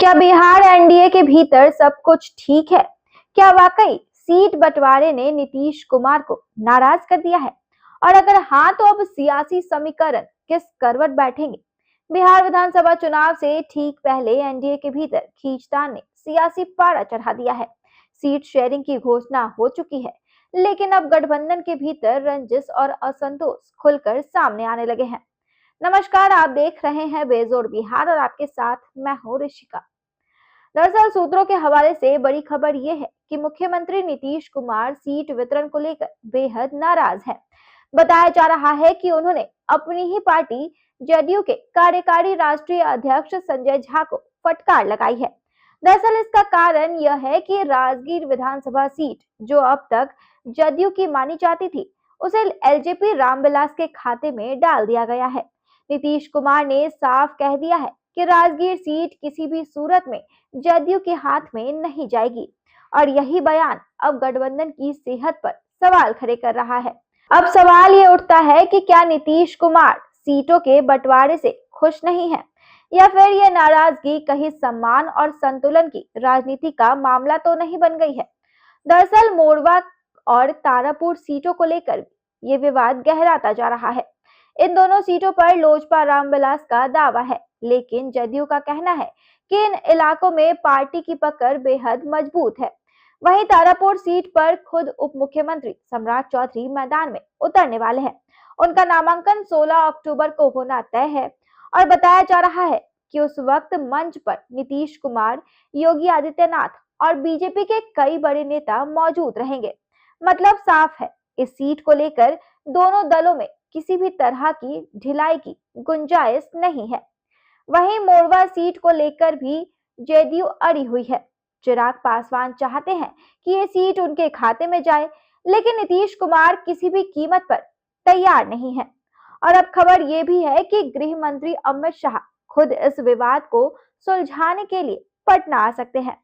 क्या बिहार एनडीए के भीतर सब कुछ ठीक है? क्या वाकई सीट बंटवारे ने नीतीश कुमार को नाराज कर दिया है? और अगर हाँ, तो अब सियासी समीकरण किस करवट बैठेंगे? बिहार विधानसभा चुनाव से ठीक पहले एनडीए के भीतर खींचतान ने सियासी पारा चढ़ा दिया है। सीट शेयरिंग की घोषणा हो चुकी है, लेकिन अब गठबंधन के भीतर रंजिश और असंतोष खुलकर सामने आने लगे हैं। नमस्कार, आप देख रहे हैं बेजोड़ बिहार और आपके साथ मैं हूं ऋषिका। दरअसल सूत्रों के हवाले से बड़ी खबर यह है कि मुख्यमंत्री नीतीश कुमार सीट वितरण को लेकर बेहद नाराज हैं। बताया जा रहा है कि उन्होंने अपनी ही पार्टी जदयू के कार्यकारी राष्ट्रीय अध्यक्ष संजय झा को फटकार लगाई है। दरअसल इसका कारण यह है कि राजगीर विधानसभा सीट जो अब तक जदयू की मानी जाती थी, उसे एलजेपी रामविलास के खाते में डाल दिया गया है। नीतीश कुमार ने साफ कह दिया है कि राजगीर सीट किसी भी सूरत में जदयू के हाथ में नहीं जाएगी और यही बयान अब गठबंधन की सेहत पर सवाल खड़े कर रहा है। अब सवाल ये उठता है कि क्या नीतीश कुमार सीटों के बंटवारे से खुश नहीं है, या फिर ये नाराजगी कहीं सम्मान और संतुलन की राजनीति का मामला तो नहीं बन गई है। दरअसल मोरवा और तारापुर सीटों को लेकर ये विवाद गहराता जा रहा है। इन दोनों सीटों पर लोजपा रामविलास का दावा है, लेकिन जदयू का कहना है कि इन इलाकों में पार्टी की पकड़ बेहद मजबूत है। वहीं तारापुर सीट पर खुद उप मुख्यमंत्री सम्राट चौधरी मैदान में उतरने वाले हैं। उनका नामांकन 16 अक्टूबर को होना तय है और बताया जा रहा है कि उस वक्त मंच पर नीतीश कुमार, योगी आदित्यनाथ और बीजेपी के कई बड़े नेता मौजूद रहेंगे। मतलब साफ है, इस सीट को लेकर दोनों दलों में किसी भी तरह की ढिलाई की गुंजाइश नहीं है। वहीं मोरवा सीट को लेकर भी जेडीयू अड़ी हुई है। चिराग पासवान चाहते हैं कि ये सीट उनके खाते में जाए, लेकिन नीतीश कुमार किसी भी कीमत पर तैयार नहीं है। और अब खबर ये भी है कि गृह मंत्री अमित शाह खुद इस विवाद को सुलझाने के लिए पटना आ सकते हैं।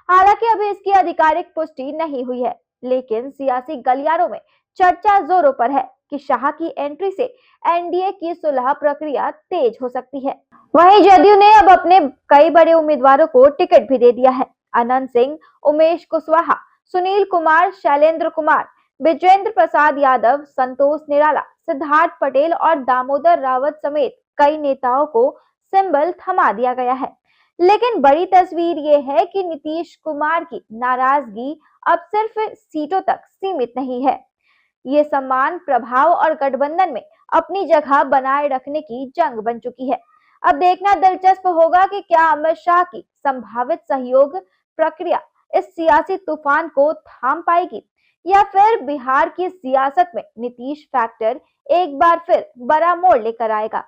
हालांकि अभी इसकी आधिकारिक पुष्टि नहीं हुई है, लेकिन सियासी गलियारों में चर्चा जोरों पर है कि शाह की एंट्री से एनडीए की सुलह प्रक्रिया तेज हो सकती है। वहीं जदयू ने अब अपने कई बड़े उम्मीदवारों को टिकट भी दे दिया है। अनंत सिंह, उमेश कुशवाहा, सुनील कुमार, शैलेंद्र कुमार, विजेंद्र प्रसाद यादव, संतोष निराला, सिद्धार्थ पटेल और दामोदर रावत समेत कई नेताओं को सिंबल थमा दिया गया है। लेकिन बड़ी तस्वीर ये है कि नीतीश कुमार की नाराजगी अब सिर्फ सीटों तक सीमित नहीं है। ये सम्मान, प्रभाव और गठबंधन में अपनी जगह बनाए रखने की जंग बन चुकी है। अब देखना दिलचस्प होगा कि क्या अमित शाह की संभावित सहयोग प्रक्रिया इस सियासी तूफान को थाम पाएगी, या फिर बिहार की सियासत में नीतीश फैक्टर एक बार फिर बड़ा मोड़ लेकर आएगा।